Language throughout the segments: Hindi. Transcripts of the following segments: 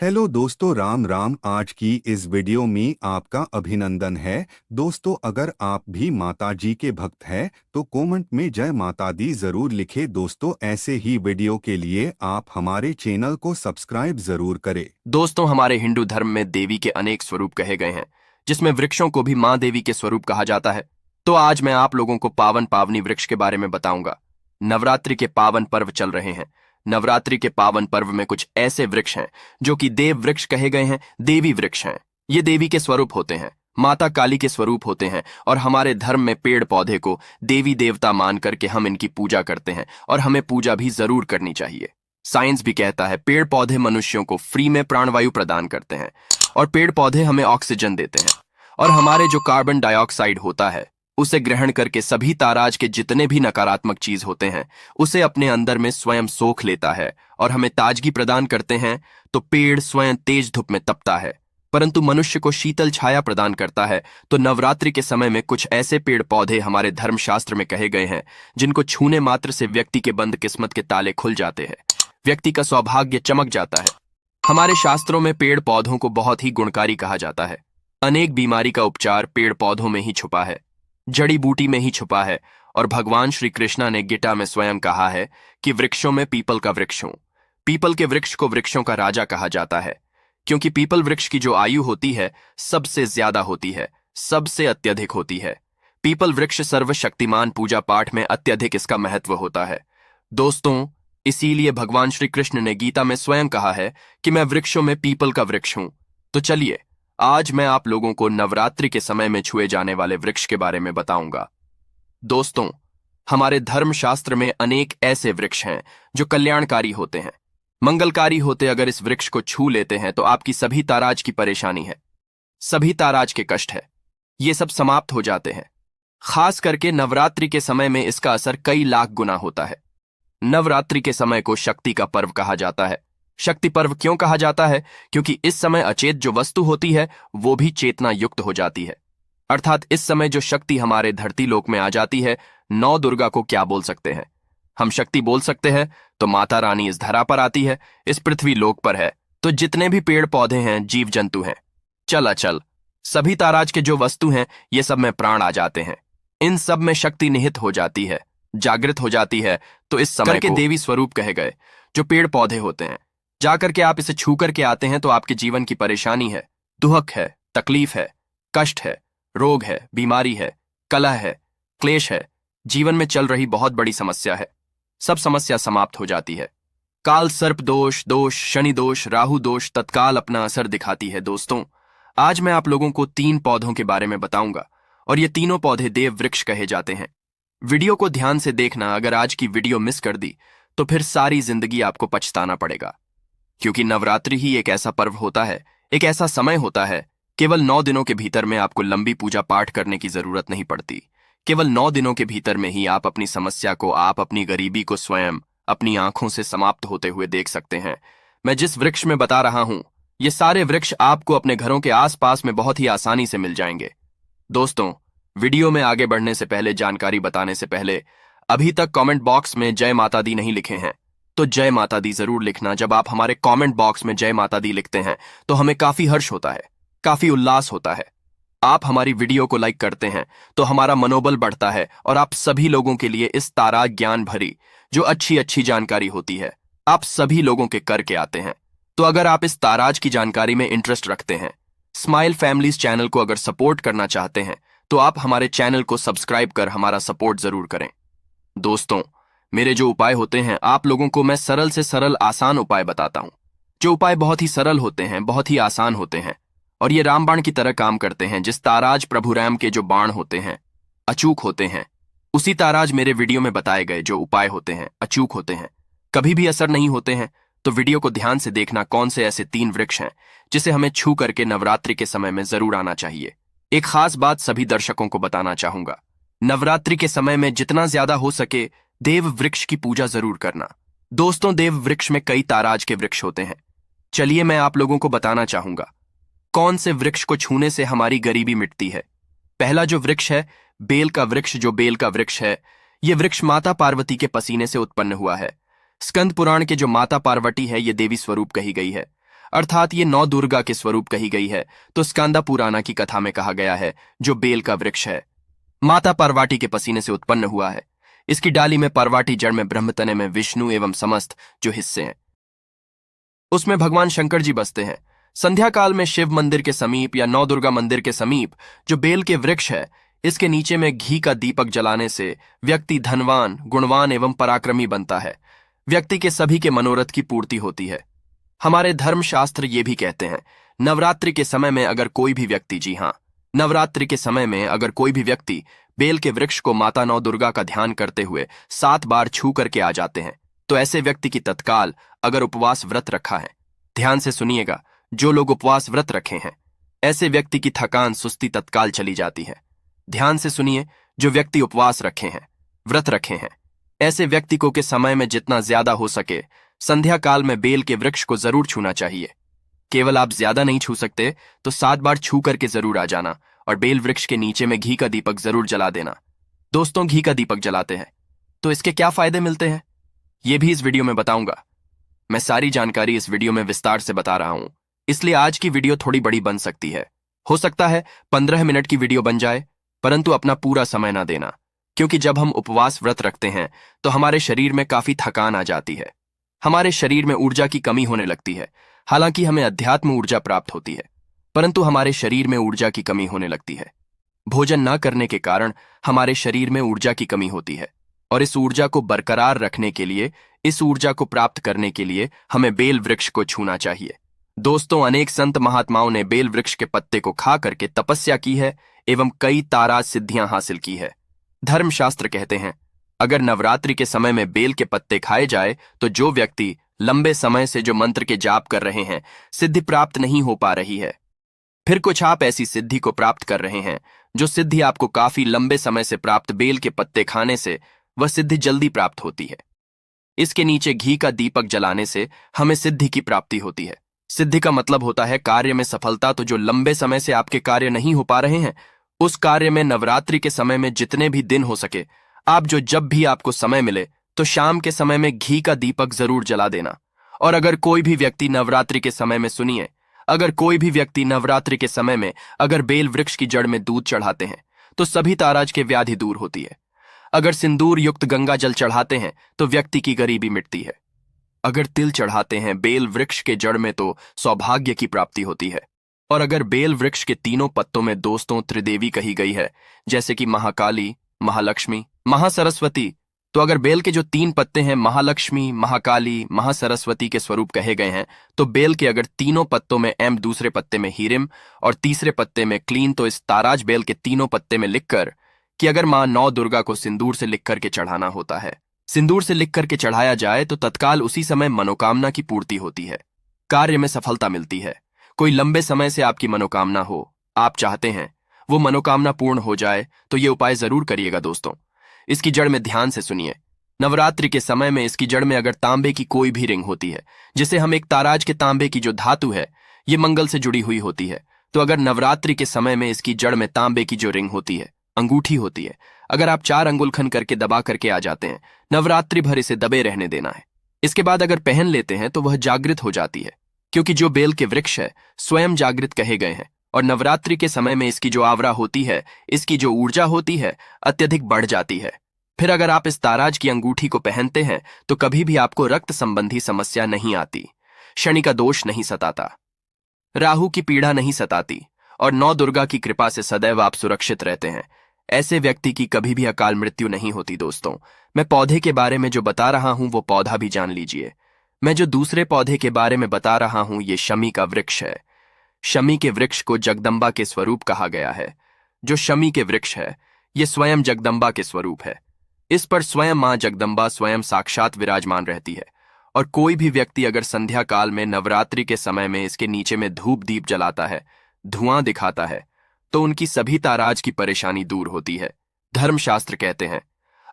हेलो दोस्तों, राम राम। आज की इस वीडियो में आपका अभिनंदन है। दोस्तों, अगर आप भी माता जी के भक्त हैं तो कमेंट में जय माता दी जरूर लिखें। दोस्तों, ऐसे ही वीडियो के लिए आप हमारे चैनल को सब्सक्राइब जरूर करें। दोस्तों, हमारे हिंदू धर्म में देवी के अनेक स्वरूप कहे गए हैं, जिसमें वृक्षों को भी मां देवी के स्वरूप कहा जाता है। तो आज मैं आप लोगों को पावन पावनी वृक्ष के बारे में बताऊंगा। नवरात्रि के पावन पर्व चल रहे हैं। नवरात्रि के पावन पर्व में कुछ ऐसे वृक्ष हैं जो कि देव वृक्ष कहे गए हैं, देवी वृक्ष हैं। ये देवी के स्वरूप होते हैं, माता काली के स्वरूप होते हैं, और हमारे धर्म में पेड़ पौधे को देवी देवता मान करके हम इनकी पूजा करते हैं, और हमें पूजा भी जरूर करनी चाहिए। साइंस भी कहता है पेड़ पौधे मनुष्यों को फ्री में प्राणवायु प्रदान करते हैं, और पेड़ पौधे हमें ऑक्सीजन देते हैं, और हमारे जो कार्बन डाइऑक्साइड होता है उसे ग्रहण करके सभी ताराज के जितने भी नकारात्मक चीज होते हैं उसे अपने अंदर में स्वयं सोख लेता है और हमें ताजगी प्रदान करते हैं। तो पेड़ स्वयं तेज धूप में तपता है, परंतु मनुष्य को शीतल छाया प्रदान करता है। तो नवरात्रि के समय में कुछ ऐसे पेड़ पौधे हमारे धर्मशास्त्र में कहे गए हैं जिनको छूने मात्र से व्यक्ति के बंद किस्मत के ताले खुल जाते हैं, व्यक्ति का सौभाग्य चमक जाता है। हमारे शास्त्रों में पेड़ पौधों को बहुत ही गुणकारी कहा जाता है। अनेक बीमारी का उपचार पेड़ पौधों में ही छुपा है, जड़ी बूटी में ही छुपा है। और भगवान श्री कृष्णा ने गीता में स्वयं कहा है कि वृक्षों में पीपल का वृक्ष हूं। पीपल के वृक्ष को वृक्षों का राजा कहा जाता है, क्योंकि पीपल वृक्ष की जो आयु होती है सबसे ज्यादा होती है, सबसे अत्यधिक होती है। पीपल वृक्ष सर्वशक्तिमान पूजा पाठ में अत्यधिक इसका महत्व होता है। दोस्तों, इसीलिए भगवान श्री कृष्ण ने गीता में स्वयं कहा है कि मैं वृक्षों में पीपल का वृक्ष हूं। तो चलिए, आज मैं आप लोगों को नवरात्रि के समय में छुए जाने वाले वृक्ष के बारे में बताऊंगा। दोस्तों, हमारे धर्मशास्त्र में अनेक ऐसे वृक्ष हैं जो कल्याणकारी होते हैं, मंगलकारी होते। अगर इस वृक्ष को छू लेते हैं तो आपकी सभी ताराज की परेशानी है, सभी ताराज के कष्ट है, ये सब समाप्त हो जाते हैं। खास करके नवरात्रि के समय में इसका असर कई लाख गुना होता है। नवरात्रि के समय को शक्ति का पर्व कहा जाता है। शक्ति पर्व क्यों कहा जाता है? क्योंकि इस समय अचेत जो वस्तु होती है वो भी चेतना युक्त हो जाती है। अर्थात इस समय जो शक्ति हमारे धरती लोक में आ जाती है, नौ दुर्गा को क्या बोल सकते हैं हम? शक्ति बोल सकते हैं। तो माता रानी इस धरा पर आती है, इस पृथ्वी लोक पर है, तो जितने भी पेड़ पौधे हैं, जीव जंतु हैं, चल अचल सभी ताराज के जो वस्तु हैं, ये सब में प्राण आ जाते हैं। इन सब में शक्ति निहित हो जाती है, जागृत हो जाती है। तो इस समय के देवी स्वरूप कहे गए जो पेड़ पौधे होते हैं, जाकर के आप इसे छू करके आते हैं तो आपके जीवन की परेशानी है, दुहक है, तकलीफ है, कष्ट है, रोग है, बीमारी है, कलह है, क्लेश है, जीवन में चल रही बहुत बड़ी समस्या है, सब समस्या समाप्त हो जाती है। काल सर्प दोष, शनि दोष, राहु दोष तत्काल अपना असर दिखाती है। दोस्तों, आज मैं आप लोगों को 3 पौधों के बारे में बताऊंगा, और ये तीनों पौधे देव वृक्ष कहे जाते हैं। वीडियो को ध्यान से देखना। अगर आज की वीडियो मिस कर दी तो फिर सारी जिंदगी आपको पछताना पड़ेगा, क्योंकि नवरात्रि ही एक ऐसा पर्व होता है, एक ऐसा समय होता है, केवल 9 दिनों के भीतर में आपको लंबी पूजा पाठ करने की जरूरत नहीं पड़ती। केवल 9 दिनों के भीतर में ही आप अपनी समस्या को, आप अपनी गरीबी को स्वयं अपनी आंखों से समाप्त होते हुए देख सकते हैं। मैं जिस वृक्ष में बता रहा हूं, ये सारे वृक्ष आपको अपने घरों के आसपास में बहुत ही आसानी से मिल जाएंगे। दोस्तों, वीडियो में आगे बढ़ने से पहले, जानकारी बताने से पहले, अभी तक कमेंट बॉक्स में जय माता दी नहीं लिखे हैं तो जय माता दी जरूर लिखना। जब आप हमारे कमेंट बॉक्स में जय माता दी लिखते हैं तो हमें काफी हर्ष होता है, काफी उल्लास होता है। आप हमारी वीडियो को लाइक करते हैं तो हमारा मनोबल बढ़ता है, और आप सभी लोगों के लिए इस तारा ज्ञान भरी जो अच्छी अच्छी जानकारी होती है, आप सभी लोगों के करके आते हैं। तो अगर आप इस ताराज की जानकारी में इंटरेस्ट रखते हैं, स्माइल फैमिलीज चैनल को अगर सपोर्ट करना चाहते हैं, तो आप हमारे चैनल को सब्सक्राइब कर हमारा सपोर्ट जरूर करें। दोस्तों, मेरे जो उपाय होते हैं, आप लोगों को मैं सरल से सरल आसान उपाय बताता हूं। जो उपाय बहुत ही सरल होते हैं, बहुत ही आसान होते हैं, और ये रामबाण की तरह काम करते हैं। जिस ताराज प्रभु राम के जो बाण होते हैं, अचूक होते हैं, उसी ताराज मेरे वीडियो में बताए गए जो उपाय होते हैं, अचूक होते हैं, कभी भी असर नहीं होते हैं। तो वीडियो को ध्यान से देखना, कौन से ऐसे 3 वृक्ष हैं जिसे हमें छू करके नवरात्रि के समय में जरूर आना चाहिए। एक खास बात सभी दर्शकों को बताना चाहूंगा, नवरात्रि के समय में जितना ज्यादा हो सके देव वृक्ष की पूजा जरूर करना। दोस्तों, देव वृक्ष में कई ताराज के वृक्ष होते हैं। चलिए, मैं आप लोगों को बताना चाहूंगा कौन से वृक्ष को छूने से हमारी गरीबी मिटती है। पहला जो वृक्ष है, बेल का वृक्ष। जो बेल का वृक्ष है, यह वृक्ष माता पार्वती के पसीने से उत्पन्न हुआ है। स्कंद पुराण के जो माता पार्वती है, ये देवी स्वरूप कही गई है। अर्थात ये नौ दुर्गा के स्वरूप कही गई है, तो स्कांदा पुराना की कथा में कहा गया है जो बेल का वृक्ष है माता पार्वती के पसीने से उत्पन्न हुआ है। इसकी डाली में पार्वती, जड़ में ब्रह्मतने में विष्णु एवं समस्त जो हिस्से हैं उसमें भगवान शंकर जी बसते हैं। संध्या काल में शिव मंदिर के समीप या नौ दुर्गा मंदिर के समीप जो बेल के वृक्ष है, इसके नीचे में घी का दीपक जलाने से व्यक्ति धनवान, गुणवान एवं पराक्रमी बनता है। व्यक्ति के सभी के मनोरथ की पूर्ति होती है। हमारे धर्मशास्त्र ये भी कहते हैं, नवरात्रि के समय में अगर कोई भी व्यक्ति, जी हाँ, नवरात्रि के समय में अगर कोई भी व्यक्ति बेल के वृक्ष को माता नौ दुर्गा का ध्यान करते हुए 7 बार छू करके आ जाते हैं, तो ऐसे व्यक्ति की तत्काल, अगर उपवास व्रत रखा है, ध्यान से सुनिएगा, जो लोग उपवास व्रत रखे हैं, ऐसे व्यक्ति की थकान, सुस्ती तत्काल चली जाती है। ध्यान से सुनिए, जो व्यक्ति उपवास रखे हैं, व्रत रखे हैं, ऐसे व्यक्ति को के समय में जितना ज्यादा हो सके संध्या काल में बेल के वृक्ष को जरूर छूना चाहिए। केवल आप ज्यादा नहीं छू सकते तो 7 बार छू करके जरूर आ जाना और बेल वृक्ष के नीचे में घी का दीपक जरूर जला देना। दोस्तों, घी का दीपक जलाते हैं तो इसके क्या फायदे मिलते हैं, ये भी इस वीडियो में बताऊंगा। मैं सारी जानकारी इस वीडियो में विस्तार से बता रहा हूं, इसलिए आज की वीडियो थोड़ी बड़ी बन सकती है। हो सकता है 15 मिनट की वीडियो बन जाए, परंतु अपना पूरा समय ना देना, क्योंकि जब हम उपवास व्रत रखते हैं तो हमारे शरीर में काफी थकान आ जाती है, हमारे शरीर में ऊर्जा की कमी होने लगती है। हालांकि हमें अध्यात्म ऊर्जा प्राप्त होती है, परंतु हमारे शरीर में ऊर्जा की कमी होने लगती है। भोजन न करने के कारण हमारे शरीर में ऊर्जा की कमी होती है, और इस ऊर्जा को बरकरार रखने के लिए, इस ऊर्जा को प्राप्त करने के लिए हमें बेल वृक्ष को छूना चाहिए। दोस्तों, अनेक संत महात्माओं ने बेल वृक्ष के पत्ते को खा करके तपस्या की है एवं कई तारा सिद्धियां हासिल की है। धर्मशास्त्र कहते हैं, अगर नवरात्रि के समय में बेल के पत्ते खाए जाए तो जो व्यक्ति लंबे समय से जो मंत्र के जाप कर रहे हैं, सिद्धि प्राप्त नहीं हो पा रही है, फिर कुछ आप ऐसी सिद्धि को प्राप्त कर रहे हैं जो सिद्धि आपको काफी लंबे समय से प्राप्त बेल के पत्ते खाने से वह सिद्धि जल्दी प्राप्त होती है। इसके नीचे घी का दीपक जलाने से हमें सिद्धि की प्राप्ति होती है। सिद्धि का मतलब होता है कार्य में सफलता। तो जो लंबे समय से आपके कार्य नहीं हो पा रहे हैं, उस कार्य में नवरात्रि के समय में जितने भी दिन हो सके, आप जो जब भी आपको समय मिले तो शाम के समय में घी का दीपक जरूर जला देना। और अगर कोई भी व्यक्ति नवरात्रि के समय में, सुनिए, अगर कोई भी व्यक्ति नवरात्रि के समय में अगर बेल वृक्ष की जड़ में दूध चढ़ाते हैं तो सभी ताराज के व्याधि दूर होती है। अगर सिंदूर युक्त गंगा जल चढ़ाते हैं तो व्यक्ति की गरीबी मिटती है। अगर तिल चढ़ाते हैं बेल वृक्ष के जड़ में तो सौभाग्य की प्राप्ति होती है। और अगर बेल वृक्ष के तीनों पत्तों में दोस्तों त्रिदेवी कही गई है, जैसे कि महाकाली, महालक्ष्मी, महासरस्वती, तो अगर बेल के जो 3 पत्ते हैं महालक्ष्मी, महाकाली, महासरस्वती के स्वरूप कहे गए हैं, तो बेल के अगर तीनों पत्तों में एम, दूसरे पत्ते में हीरिम और तीसरे पत्ते में क्लीन, तो इस ताराज बेल के तीनों पत्ते में लिखकर कि अगर मां नौ दुर्गा को सिंदूर से लिख करके चढ़ाना होता है, सिंदूर से लिख करके चढ़ाया जाए तो तत्काल उसी समय मनोकामना की पूर्ति होती है, कार्य में सफलता मिलती है। कोई लंबे समय से आपकी मनोकामना हो, आप चाहते हैं वो मनोकामना पूर्ण हो जाए, तो ये उपाय जरूर करिएगा दोस्तों। इसकी जड़ में ध्यान से सुनिए, नवरात्रि के समय में इसकी जड़ में अगर तांबे की कोई भी रिंग होती है, जिसे हम एक ताराज के तांबे की जो धातु है ये मंगल से जुड़ी हुई होती है, तो अगर नवरात्रि के समय में इसकी जड़ में तांबे की जो रिंग होती है, अंगूठी होती है, अगर आप 4 अंगुल खन करके दबा करके आ जाते हैं, नवरात्रि भर इसे दबे रहने देना है। इसके बाद अगर पहन लेते हैं तो वह जागृत हो जाती है, क्योंकि जो बेल के वृक्ष है स्वयं जागृत कहे गए हैं। और नवरात्रि के समय में इसकी जो आवरा होती है, इसकी जो ऊर्जा होती है, अत्यधिक बढ़ जाती है। फिर अगर आप इस ताराज की अंगूठी को पहनते हैं तो कभी भी आपको रक्त संबंधी समस्या नहीं आती, शनि का दोष नहीं सताता, राहु की पीड़ा नहीं सताती, और नौ दुर्गा की कृपा से सदैव आप सुरक्षित रहते हैं। ऐसे व्यक्ति की कभी भी अकाल मृत्यु नहीं होती। दोस्तों, मैं पौधे के बारे में जो बता रहा हूं वो पौधा भी जान लीजिए। मैं जो दूसरे पौधे के बारे में बता रहा हूं ये शमी का वृक्ष है। शमी के वृक्ष को जगदम्बा के स्वरूप कहा गया है। जो शमी के वृक्ष है ये स्वयं जगदम्बा के स्वरूप है। इस पर स्वयं मां जगदम्बा स्वयं साक्षात विराजमान रहती है। और कोई भी व्यक्ति अगर संध्या काल में नवरात्रि के समय में इसके नीचे में धूप दीप जलाता है, धुआं दिखाता है, तो उनकी सभी ताराज की परेशानी दूर होती है। धर्मशास्त्र कहते हैं,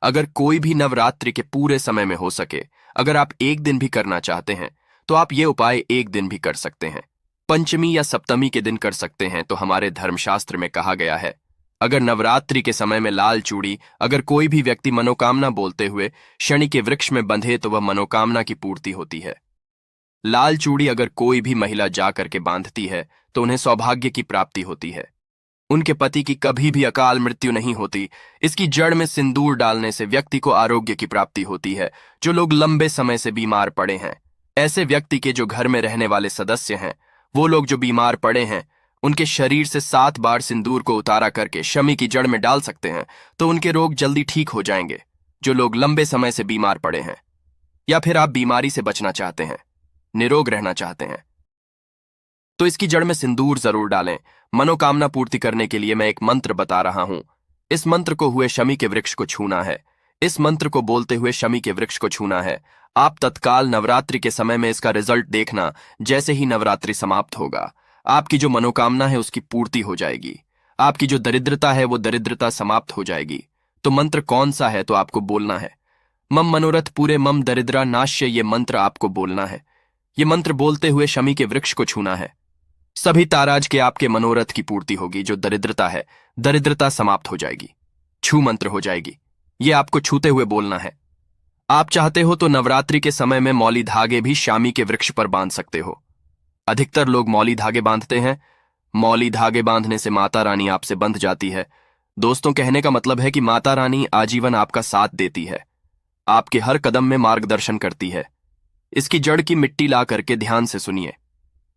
अगर कोई भी नवरात्रि के पूरे समय में हो सके, अगर आप एक दिन भी करना चाहते हैं तो आप ये उपाय एक दिन भी कर सकते हैं। पंचमी या सप्तमी के दिन कर सकते हैं। तो हमारे धर्मशास्त्र में कहा गया है, अगर नवरात्रि के समय में लाल चूड़ी अगर कोई भी व्यक्ति मनोकामना बोलते हुए शनि के वृक्ष में बंधे तो वह मनोकामना की पूर्ति होती है। लाल चूड़ी अगर कोई भी महिला जा करके बांधती है तो उन्हें सौभाग्य की प्राप्ति होती है। उनके पति की कभी भी अकाल मृत्यु नहीं होती। इसकी जड़ में सिंदूर डालने से व्यक्ति को आरोग्य की प्राप्ति होती है। जो लोग लंबे समय से बीमार पड़े हैं, ऐसे व्यक्ति के जो घर में रहने वाले सदस्य हैं, वो लोग जो बीमार पड़े हैं, उनके शरीर से 7 बार सिंदूर को उतारा करके शमी की जड़ में डाल सकते हैं तो उनके रोग जल्दी ठीक हो जाएंगे। जो लोग लंबे समय से बीमार पड़े हैं, या फिर आप बीमारी से बचना चाहते हैं, निरोग रहना चाहते हैं, तो इसकी जड़ में सिंदूर जरूर डालें। मनोकामना पूर्ति करने के लिए मैं एक मंत्र बता रहा हूं। इस मंत्र को हुए शमी के वृक्ष को छूना है। इस मंत्र को बोलते हुए शमी के वृक्ष को छूना है। आप तत्काल नवरात्रि के समय में इसका रिजल्ट देखना। जैसे ही नवरात्रि समाप्त होगा, आपकी जो मनोकामना है उसकी पूर्ति हो जाएगी। आपकी जो दरिद्रता है वो दरिद्रता समाप्त हो जाएगी। तो मंत्र कौन सा है तो आपको बोलना है, मम मनोरथ पूरे मम दरिद्रा नाश्य। ये मंत्र आपको बोलना है। ये मंत्र बोलते हुए शमी के वृक्ष को छूना है। सभी ताराज के आपके मनोरथ की पूर्ति होगी। जो दरिद्रता है, दरिद्रता समाप्त हो जाएगी, छू मंत्र हो जाएगी। ये आपको छूते हुए बोलना है। आप चाहते हो तो नवरात्रि के समय में मौली धागे भी शामी के वृक्ष पर बांध सकते हो। अधिकतर लोग मौली धागे बांधते हैं। मौली धागे बांधने से माता रानी आपसे बंध जाती है। दोस्तों, कहने का मतलब है कि माता रानी आजीवन आपका साथ देती है, आपके हर कदम में मार्गदर्शन करती है। इसकी जड़ की मिट्टी ला करके ध्यान से सुनिए।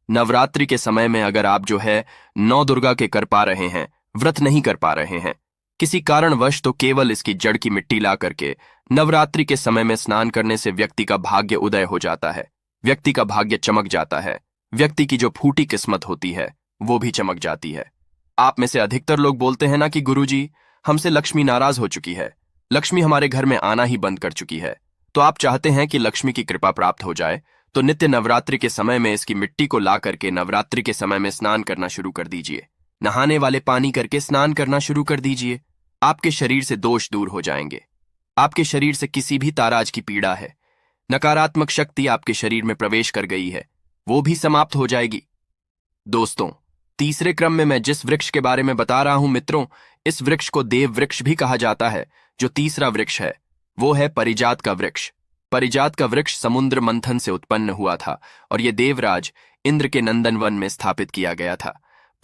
नवरात्रि के समय में अगर आप जो है 9 दुर्गा के कर पा रहे हैं, व्रत नहीं कर पा रहे हैं किसी कारणवश, तो केवल इसकी जड़ की मिट्टी ला करके नवरात्रि के समय में स्नान करने से व्यक्ति का भाग्य उदय हो जाता है। व्यक्ति का भाग्य चमक जाता है। व्यक्ति की जो फूटी किस्मत होती है वो भी चमक जाती है। आप में से अधिकतर लोग बोलते हैं ना कि गुरुजी, हमसे लक्ष्मी नाराज हो चुकी है, लक्ष्मी हमारे घर में आना ही बंद कर चुकी है। तो आप चाहते हैं कि लक्ष्मी की कृपा प्राप्त हो जाए, तो नित्य नवरात्रि के समय में इसकी मिट्टी को ला करके नवरात्रि के समय में स्नान करना शुरू कर दीजिए। नहाने वाले पानी करके स्नान करना शुरू कर दीजिए। आपके शरीर से दोष दूर हो जाएंगे। आपके शरीर से किसी भी ताराज की पीड़ा है, नकारात्मक शक्ति आपके शरीर में प्रवेश कर गई है, वो भी समाप्त हो जाएगी। दोस्तों, तीसरे क्रम में मैं जिस वृक्ष के बारे में बता रहा हूं मित्रों, इस वृक्ष को देव वृक्ष भी कहा जाता है। जो तीसरा वृक्ष है वो है परिजात का वृक्ष। परिजात का वृक्ष समुद्र मंथन से उत्पन्न हुआ था और यह देवराज इंद्र के नंदनवन में स्थापित किया गया था।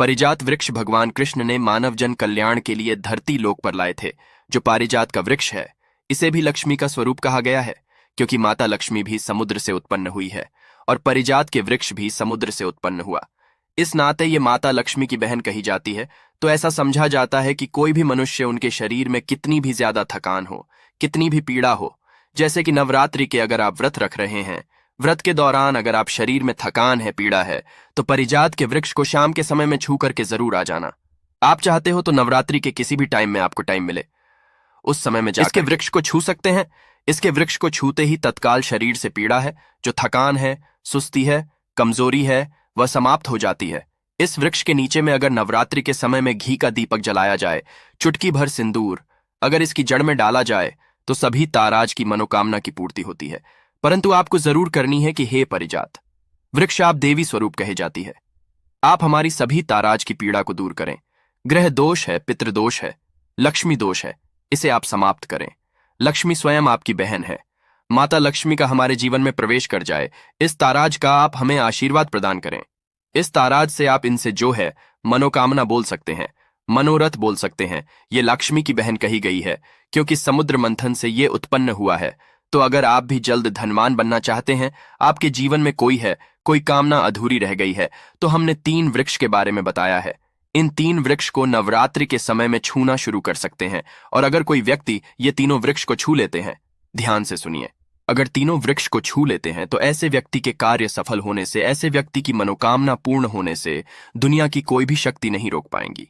परिजात वृक्ष भगवान कृष्ण ने मानव जन कल्याण के लिए धरती लोक पर लाए थे। जो पारिजात का वृक्ष है, इसे भी लक्ष्मी का स्वरूप कहा गया है, क्योंकि माता लक्ष्मी भी समुद्र से उत्पन्न हुई है और परिजात के वृक्ष भी समुद्र से उत्पन्न हुआ। इस नाते ये माता लक्ष्मी की बहन कही जाती है। तो ऐसा समझा जाता है कि कोई भी मनुष्य, उनके शरीर में कितनी भी ज्यादा थकान हो, कितनी भी पीड़ा हो, जैसे कि नवरात्रि के अगर आप व्रत रख रहे हैं, व्रत के दौरान अगर आप शरीर में थकान है, पीड़ा है, तो परिजात के वृक्ष को शाम के समय में छू करके जरूर आ जाना। आप चाहते हो तो नवरात्रि के किसी भी टाइम में आपको टाइम मिले, उस समय में जाकर इसके वृक्ष को छू सकते हैं। इसके वृक्ष को छूते ही तत्काल शरीर से पीड़ा है, जो थकान है, सुस्ती है, कमजोरी है, वह समाप्त हो जाती है। इस वृक्ष के नीचे में अगर नवरात्रि के समय में घी का दीपक जलाया जाए, चुटकी भर सिंदूर अगर इसकी जड़ में डाला जाए, तो सभी ताराज की मनोकामना की पूर्ति होती है। परंतु आपको जरूर करनी है कि हे परिजात वृक्ष, आप देवी स्वरूप कहे जाती है। आप हमारी सभी ताराज की पीड़ा को दूर करें। ग्रह दोष है, पितृदोष है, लक्ष्मी दोष है, इसे आप समाप्त करें। लक्ष्मी स्वयं आपकी बहन है। माता लक्ष्मी का हमारे जीवन में प्रवेश कर जाए, इस ताराज का आप हमें आशीर्वाद प्रदान करें। इस ताराज से आप इनसे जो है मनोकामना बोल सकते हैं, मनोरथ बोल सकते हैं। ये लक्ष्मी की बहन कही गई है, क्योंकि समुद्र मंथन से ये उत्पन्न हुआ है। तो अगर आप भी जल्द धनवान बनना चाहते हैं, आपके जीवन में कोई कामना अधूरी रह गई है, तो हमने 3 वृक्ष के बारे में बताया है। इन 3 वृक्ष को नवरात्रि के समय में छूना शुरू कर सकते हैं। और अगर कोई व्यक्ति ये तीनों वृक्ष को छू लेते हैं, ध्यान से सुनिए, अगर तीनों वृक्ष को छू लेते हैं तो ऐसे व्यक्ति के कार्य सफल होने से, ऐसे व्यक्ति की मनोकामना पूर्ण होने से दुनिया की कोई भी शक्ति नहीं रोक पाएंगी।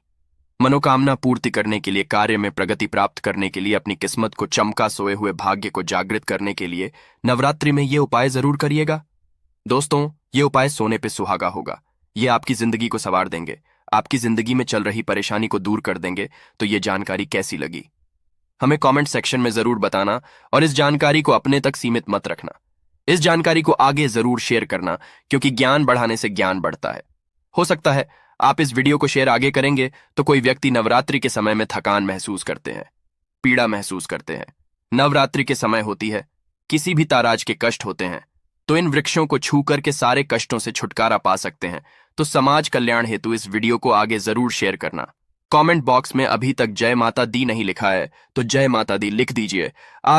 मनोकामना पूर्ति करने के लिए, कार्य में प्रगति प्राप्त करने के लिए, अपनी किस्मत को चमका सोए हुए भाग्य को जागृत करने के लिए नवरात्रि में ये उपाय जरूर करिएगा। दोस्तों, ये उपाय सोने पे सुहागा होगा। ये आपकी जिंदगी को संवार देंगे, आपकी जिंदगी में चल रही परेशानी को दूर कर देंगे। तो ये जानकारी कैसी लगी हमें कमेंट सेक्शन में जरूर बताना, और इस जानकारी को अपने तक सीमित मत रखना। इस जानकारी को आगे जरूर शेयर करना, क्योंकि ज्ञान बढ़ाने से ज्ञान बढ़ता है। हो सकता है आप इस वीडियो को शेयर आगे करेंगे तो कोई व्यक्ति नवरात्रि के समय में थकान महसूस करते हैं, पीड़ा महसूस करते हैं, नवरात्रि के समय होती है, किसी भी ताराज के कष्ट होते हैं, तो इन वृक्षों को छू करके सारे कष्टों से छुटकारा पा सकते हैं। तो समाज कल्याण हेतु इस वीडियो को आगे जरूर शेयर करना। कमेंट बॉक्स में अभी तक जय माता दी नहीं लिखा है तो जय माता दी लिख दीजिए। आज